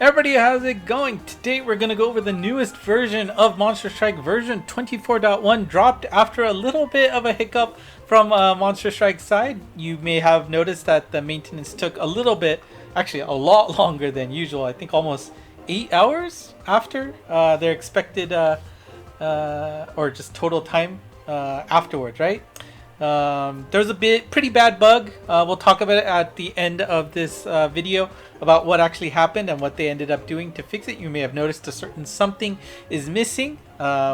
Everybody, how's it going? Today we're going to go over the newest version of Monster Strike. Version 24.1 dropped after a little bit of a hiccup from Monster Strike's side. You may have noticed that the maintenance took a little bit, actually a lot longer than usual. I think almost 8 hours after their expected or just total time afterwards, right? There's a pretty bad bug. We'll talk about it at the end of this video about what actually happened and what they ended up doing to fix it. You may have noticed a certain something is missing.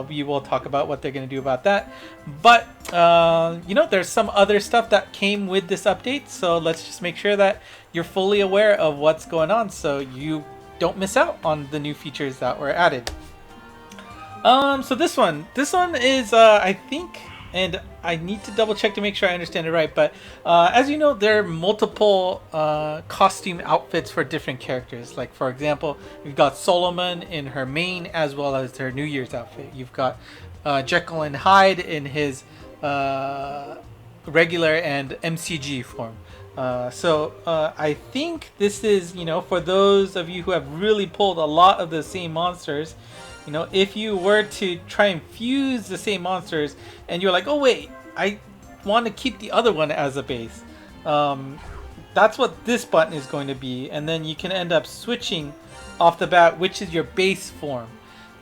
We will talk about what they're going to do about that. But, there's some other stuff that came with this update. So let's just make sure that you're fully aware of what's going on so you don't miss out on the new features that were added. So this one is, I think... And I need to double check to make sure I understand it right. But as you know, there are multiple costume outfits for different characters. Like, for example, you've got Solomon in her main as well as her New Year's outfit. You've got Jekyll and Hyde in his regular and MCG form. So I think this is, for those of you who have really pulled a lot of the same monsters, if you were to try and fuse the same monsters and you're like, oh wait, I want to keep the other one as a base. That's what this button is going to be. And then you can end up switching off the bat which is your base form.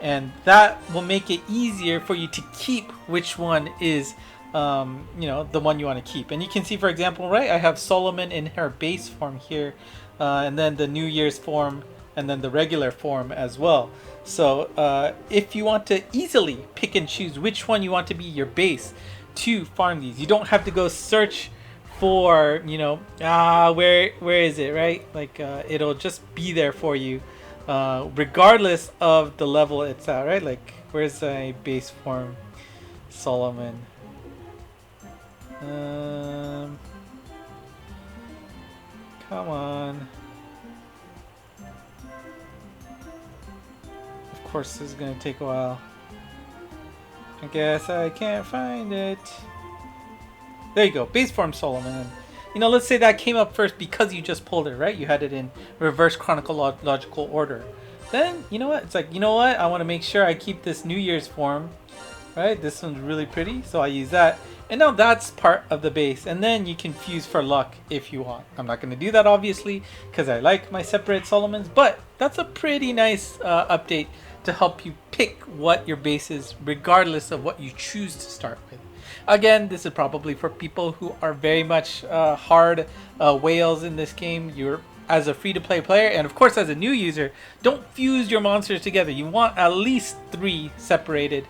And that will make it easier for you to keep which one is, the one you want to keep. And you can see, for example, right, I have Solomon in her base form here. And then the New Year's form. And then the regular form as well. So if you want to easily pick and choose which one you want to be your base to farm these, you don't have to go search for, where is it, right? Like it'll just be there for you regardless of the level it's at, right? Like, where's a base form Solomon? Come on. Of course, this is gonna take a while. I guess I can't find it. There you go, base form Solomon. Let's say that came up first because you just pulled it, right? You had it in reverse chronological order. Then, it's like, I want to make sure I keep this New Year's form, right? This one's really pretty, so I use that. And now that's part of the base. And then you can fuse for luck if you want. I'm not going to do that, obviously, because I like my separate Solomons. But that's a pretty nice update to help you pick what your base is, regardless of what you choose to start with. Again, this is probably for people who are very much hard whales in this game. You're, as a free-to-play player, and of course as a new user, don't fuse your monsters together. You want at least 3 separated,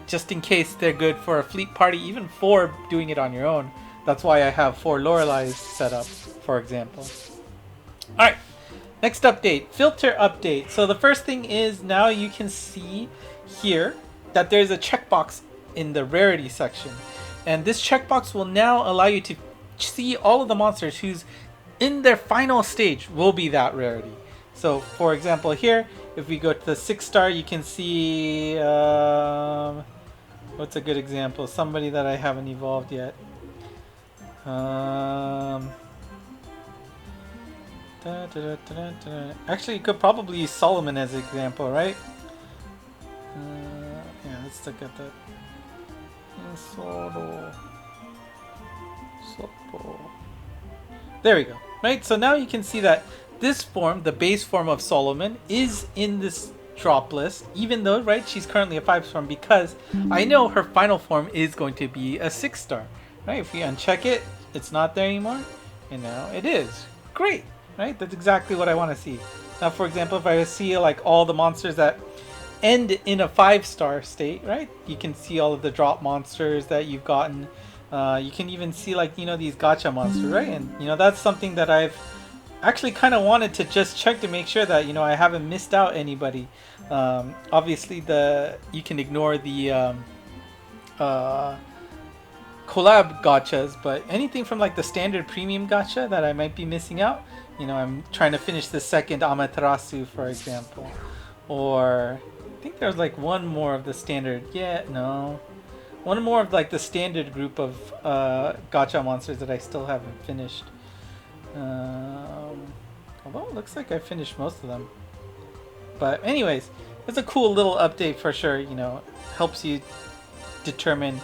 just in case they're good for a fleet party, even 4 doing it on your own. That's why I have 4 Loreleis set up, for example. Alright. Next update, filter update. So the first thing is now you can see here that there's a checkbox in the rarity section. And this checkbox will now allow you to see all of the monsters who's in their final stage will be that rarity. So for example here, if we go to the 6-star, you can see, what's a good example? Somebody that I haven't evolved yet. Actually, you could probably use Solomon as an example, right? Yeah, let's look at that. There we go. Right, so now you can see that this form, the base form of Solomon, is in this drop list, even though, right, she's currently a 5-star because I know her final form is going to be a 6-star. Right, if we uncheck it, it's not there anymore, and now it is. Great. Right, that's exactly what I want to see. Now, for example, if I see like all the monsters that end in a 5-star state, right? You can see all of the drop monsters that you've gotten. You can even see like these gacha monsters, right? And that's something that I've actually kind of wanted to just check to make sure that I haven't missed out anybody. Obviously, you can ignore the collab gachas, but anything from like the standard premium gacha that I might be missing out. I'm trying to finish the second Amaterasu, for example. Or I think there's like one more of the standard. One more of like the standard group of gacha monsters that I still haven't finished. Come Well, looks like I finished most of them. But anyways, it's a cool little update for sure. You know, helps you determine,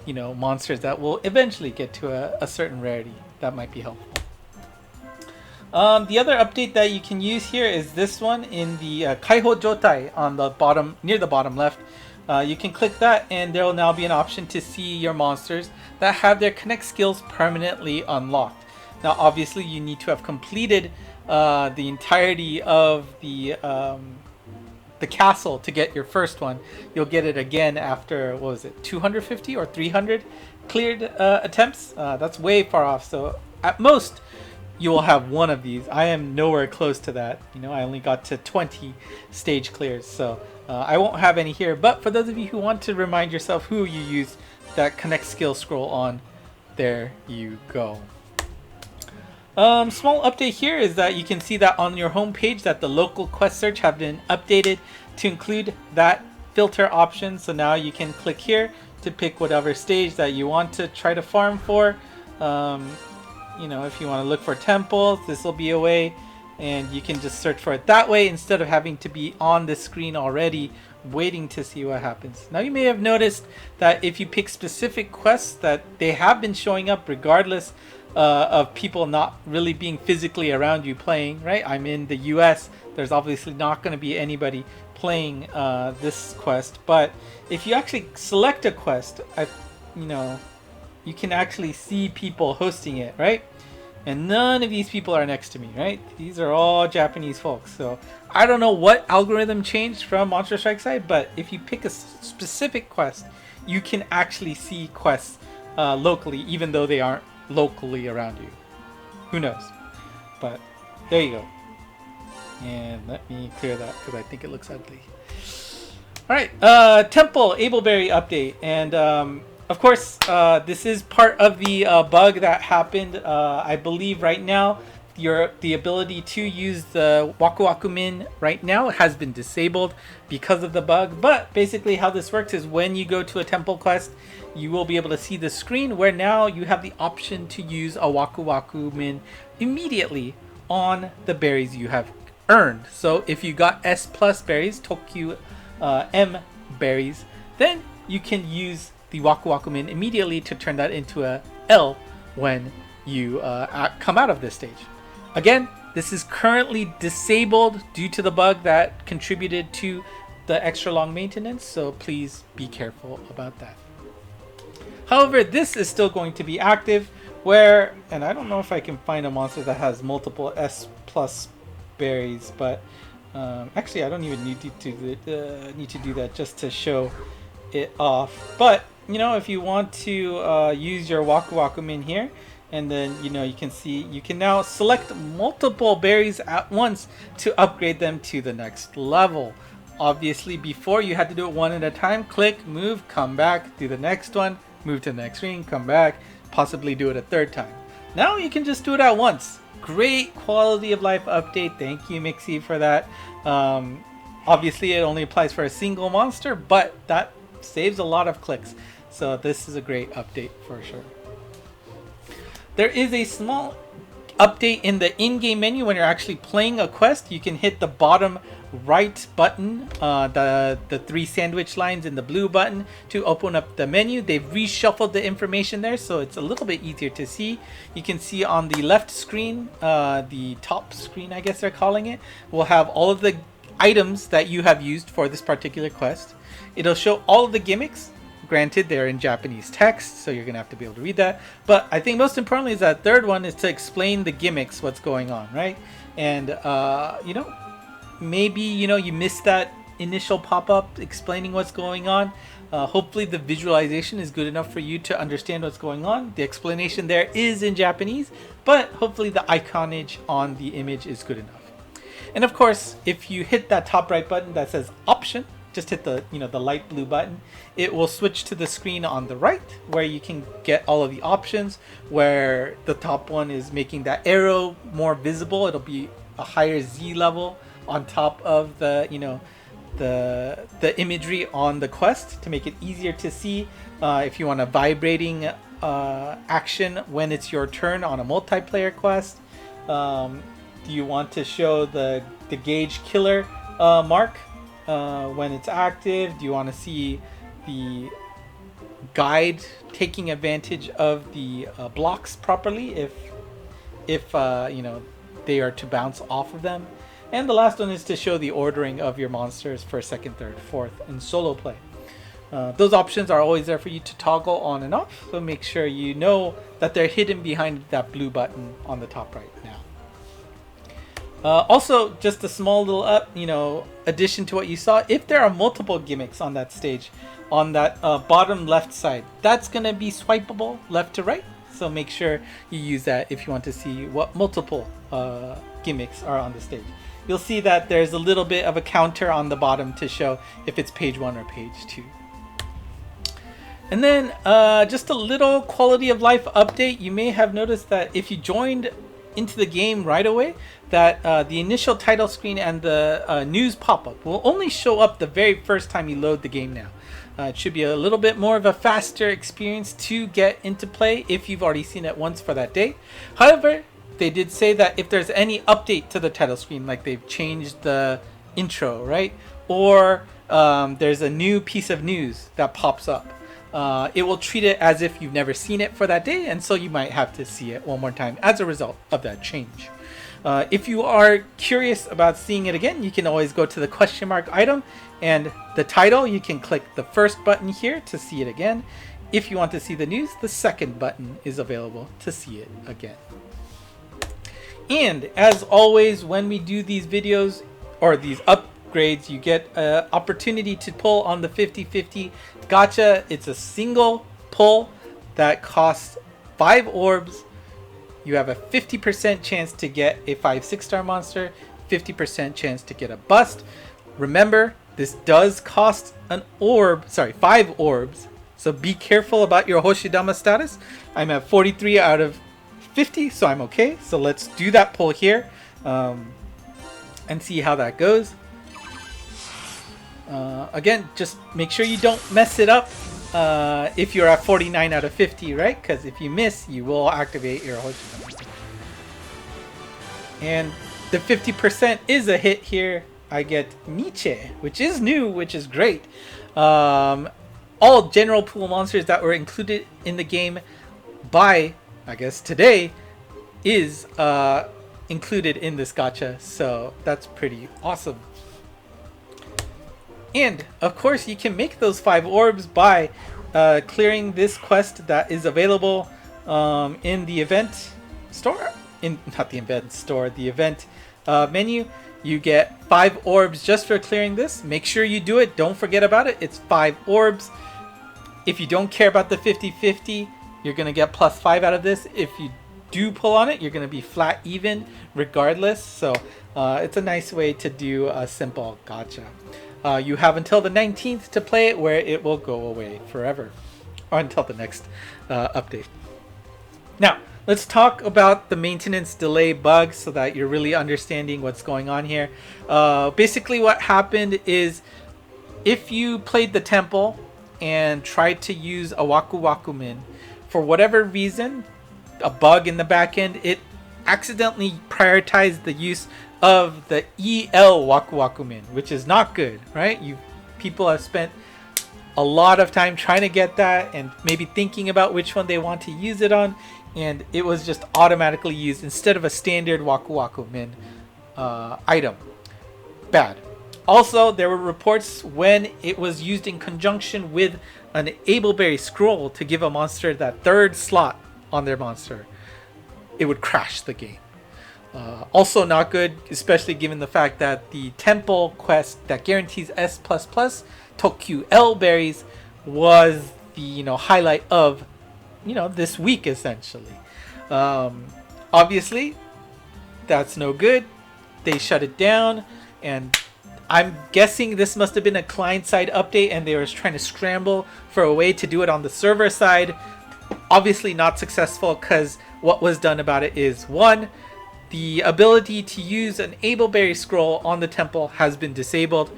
you know, monsters that will eventually get to a certain rarity. That might be helpful. The other update that you can use here is this one in the Kaiho Jotai on the bottom, near the bottom left. You can click that and there will now be an option to see your monsters that have their connect skills permanently unlocked. Now obviously you need to have completed the entirety of the castle to get your first one. You'll get it again after, what was it, 250 or 300 cleared attempts. That's way far off, so at most you will have one of these. I am nowhere close to that. You know, I only got to 20 stage clears, so I won't have any here. But for those of you who want to remind yourself who you used that connect skill scroll on, there you go. Small update here is that you can see that on your home page that the local quest search have been updated to include that filter option. So now you can click here to pick whatever stage that you want to try to farm for. You know, if you want to look for temples, this will be a way, and you can just search for it that way instead of having to be on the screen already waiting to see what happens. Now you may have noticed that if you pick specific quests that they have been showing up regardless of people not really being physically around you playing, right? I'm in the US, there's obviously not going to be anybody playing this quest, but if you actually select a quest, you know, you can actually see people hosting it, right? And none of these people are next to me, right? These are all Japanese folks. So I don't know what algorithm changed from Monster Strike side, but if you pick a specific quest, you can actually see quests locally, even though they aren't locally around you. Who knows? But there you go. And let me clear that because I think it looks ugly. All right, Temple Ableberry update, and of course, this is part of the bug that happened. I believe right now, the ability to use the Waku Waku Min right now has been disabled because of the bug. But basically how this works is when you go to a temple quest, you will be able to see the screen where now you have the option to use a Waku Waku Min immediately on the berries you have earned. So if you got S plus berries, Tokyu M berries, then you can use the Waku Waku Min immediately to turn that into a L when you come out of this stage. Again, this is currently disabled due to the bug that contributed to the extra long maintenance, so please be careful about that. However, this is still going to be active where, and I don't know if I can find a monster that has multiple S plus berries, but actually I don't even need to do that just to show it off. But you know, if you want to use your Waku Waku Min here, and then you know, you can see you can now select multiple berries at once to upgrade them to the next level. Obviously before you had to do it one at a time, click, move, come back, do the next one, move to the next ring, come back, possibly do it a third time. Now you can just do it at once. Great quality of life update. Thank you, Mixie, for that. Obviously it only applies for a single monster, but that saves a lot of clicks. So this is a great update for sure. There is a small update in the in-game menu when you're actually playing a quest. You can hit the bottom right button, the three sandwich lines in the blue button to open up the menu. They've reshuffled the information there, so it's a little bit easier to see. You can see on the left screen, the top screen I guess they're calling it, will have all of the items that you have used for this particular quest. It'll show all of the gimmicks. Granted, they're in Japanese text, so you're gonna have to be able to read that. But I think most importantly is that third one is to explain the gimmicks, what's going on, right? And you know, maybe you know you missed that initial pop-up explaining what's going on. Hopefully the visualization is good enough for you to understand what's going on. The explanation there is in Japanese, but hopefully the iconage on the image is good enough. And of course, if you hit that top right button that says option, just hit the the light blue button, it will switch to the screen on the right where you can get all of the options, where the top one is making that arrow more visible. It'll be a higher Z level on top of the the imagery on the quest to make it easier to see. If you want a vibrating action when it's your turn on a multiplayer quest, Do you want to show the gauge killer mark when it's active? Do you want to see the guide taking advantage of the blocks properly if you know, they are to bounce off of them? And the last one is to show the ordering of your monsters for second, third, fourth in solo play. Those options are always there for you to toggle on and off, so make sure you know that they're hidden behind that blue button on the top right now. Also, just a small little addition to what you saw. If there are multiple gimmicks on that stage, on that bottom left side, that's going to be swipeable left to right. So make sure you use that if you want to see what multiple gimmicks are on the stage. You'll see that there's a little bit of a counter on the bottom to show if it's page 1 or page 2. And then just a little quality of life update. You may have noticed that if you joined into the game right away, that the initial title screen and the news pop-up will only show up the very first time you load the game now. It should be a little bit more of a faster experience to get into play if you've already seen it once for that day. However, they did say that if there's any update to the title screen, like they've changed the intro, right? Or there's a new piece of news that pops up, it will treat it as if you've never seen it for that day, and so you might have to see it one more time as a result of that change. If you are curious about seeing it again, you can always go to the question mark item and the title. You can click the first button here to see it again. If you want to see the news, the second button is available to see it again. And as always, when we do these videos or these upgrades, you get an opportunity to pull on the 50/50 gacha. It's a single pull that costs 5 orbs. You have a 50% chance to get a 5/6-star monster, 50% chance to get a bust. Remember, this does cost 5 orbs. So be careful about your Hoshidama status. I'm at 43 out of 50, so I'm okay. So let's do that pull here and see how that goes. Again, just make sure you don't mess it up if you're at 49 out of 50, right? Because if you miss, you will activate your Hoshidama. And the 50% is a hit here. I get Nietzsche, which is new, which is great. All general pool monsters that were included in the game by, I guess, today is included in this gacha, so that's pretty awesome. And of course, you can make those 5 orbs by clearing this quest that is available in the event store. Not the event store, the event menu. You get 5 orbs just for clearing this. Make sure you do it. Don't forget about it. It's 5 orbs. If you don't care about the 50/50, you're going to get +5 out of this. If you do pull on it, you're going to be flat even regardless. So it's a nice way to do a simple gacha. You have until the 19th to play it, where it will go away forever, or until the next update. Now, let's talk about the maintenance delay bug so that you're really understanding what's going on here. Basically, what happened is if you played the temple and tried to use a Waku Waku Min, for whatever reason, a bug in the back end, it accidentally prioritized the use of the EL Waku Waku Min, which is not good, right? People have spent a lot of time trying to get that and maybe thinking about which one they want to use it on, and it was just automatically used instead of a standard Waku Waku Min item. Bad. Also, there were reports when it was used in conjunction with an Ableberry scroll to give a monster that 3rd slot on their monster, it would crash the game. Also not good, especially given the fact that the temple quest that guarantees S++ Tokyu L berries was the highlight of this week essentially. Obviously, that's no good. They shut it down, and I'm guessing this must have been a client-side update, and they were trying to scramble for a way to do it on the server side. Obviously not successful, because what was done about it is 1. The ability to use an Ableberry scroll on the temple has been disabled.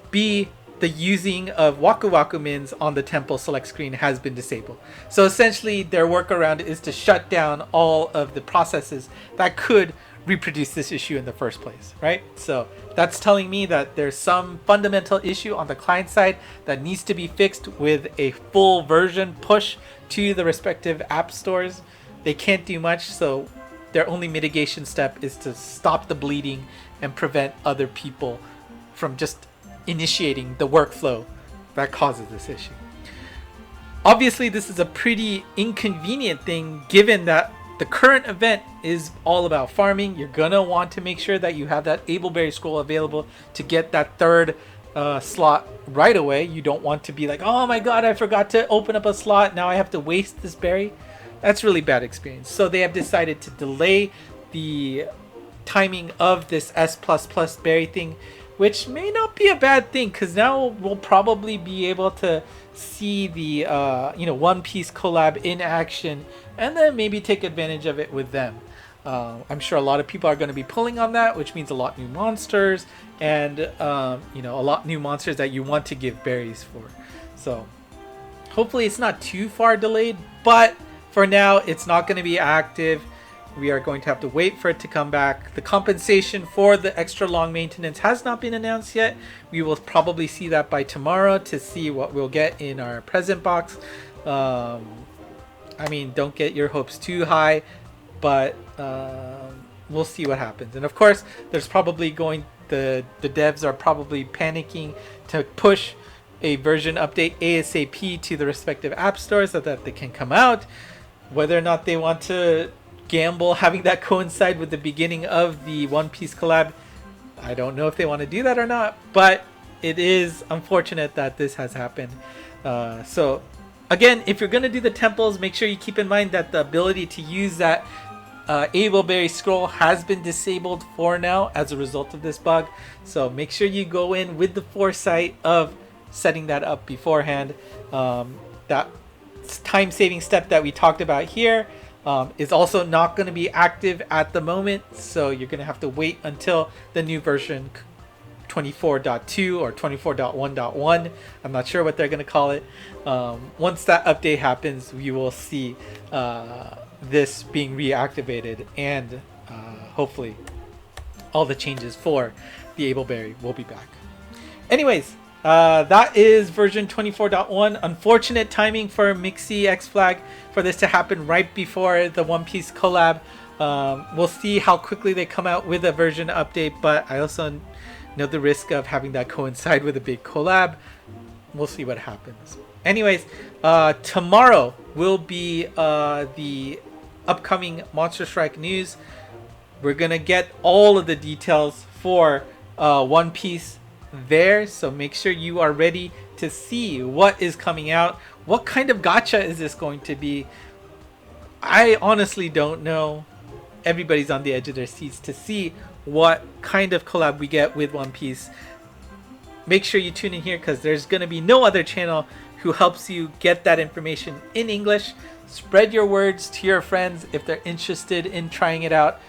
B. The using of Waku Waku Mins on the temple select screen has been disabled. So essentially their workaround is to shut down all of the processes that could reproduce this issue in the first place, right? So that's telling me that there's some fundamental issue on the client side that needs to be fixed with a full version push to the respective app stores. They can't do much, so their only mitigation step is to stop the bleeding and prevent other people from just initiating the workflow that causes this issue. Obviously, this is a pretty inconvenient thing given that the current event is all about farming. You're gonna want to make sure that you have that Ableberry scroll available to get that third slot right away. You don't want to be like, oh my god, I forgot to open up a slot, now I have to waste this berry. That's really bad experience. So they have decided to delay the timing of this S++ berry thing, which may not be a bad thing, because now we'll probably be able to see the One Piece collab in action and then maybe take advantage of it with them. I'm sure a lot of people are going to be pulling on that, which means a lot new monsters and a lot new monsters that you want to give berries for. So hopefully it's not too far delayed, but for now it's not going to be active. We are going to have to wait for it to come back. The compensation for the extra long maintenance has not been announced yet. We will probably see that by tomorrow to see what we'll get in our present box. I mean, don't get your hopes too high, but we'll see what happens. And of course, there's probably the devs are probably panicking to push a version update ASAP to the respective app stores so that they can come out. Whether or not they want to gamble having that coincide with the beginning of the One Piece collab, I don't know if they want to do that or not, but it is unfortunate that this has happened. So again, if you're going to do the temples, make sure you keep in mind that the ability to use that Ableberry scroll has been disabled for now as a result of this bug. So make sure you go in with the foresight of setting that up beforehand. That time-saving step that we talked about here is also not going to be active at the moment, so you're going to have to wait until the new version 24.2 or 24.1.1. I'm not sure what they're going to call it. Once that update happens, we will see this being reactivated, and hopefully all the changes for the Ableberry will be back. Anyways, that is version 24.1. Unfortunate timing for Mixi X Flag for this to happen right before the One Piece collab. We'll see how quickly they come out with a version update, but I also know the risk of having that coincide with a big collab. We'll see what happens. Anyways, tomorrow will be the upcoming Monster Strike news. We're gonna get all of the details for One Piece there, so make sure you are ready to see what is coming out. What kind of gacha is this going to be? I honestly don't know. Everybody's on the edge of their seats to see what kind of collab we get with One Piece. Make sure you tune in here, because there's going to be no other channel who helps you get that information in English. Spread your words to your friends if they're interested in trying it out.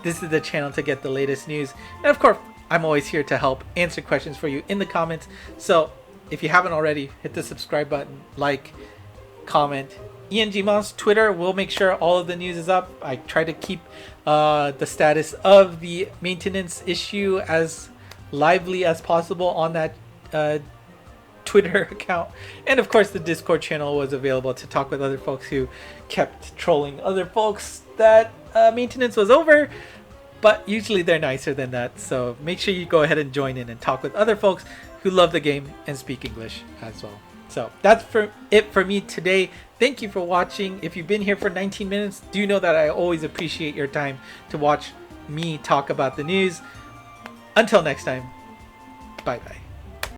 This is the channel to get the latest news. And of course, I'm always here to help answer questions for you in the comments. So if you haven't already, hit the subscribe button, like, comment. ENGMon's Twitter, we'll make sure all of the news is up. I try to keep the status of the maintenance issue as lively as possible on that Twitter account. And of course, the Discord channel was available to talk with other folks who kept trolling other folks that maintenance was over. But usually they're nicer than that, so make sure you go ahead and join in and talk with other folks who love the game and speak English as well. So that's it for me today. Thank you for watching. If you've been here for 19 minutes, do know that I always appreciate your time to watch me talk about the news. Until next time, bye-bye.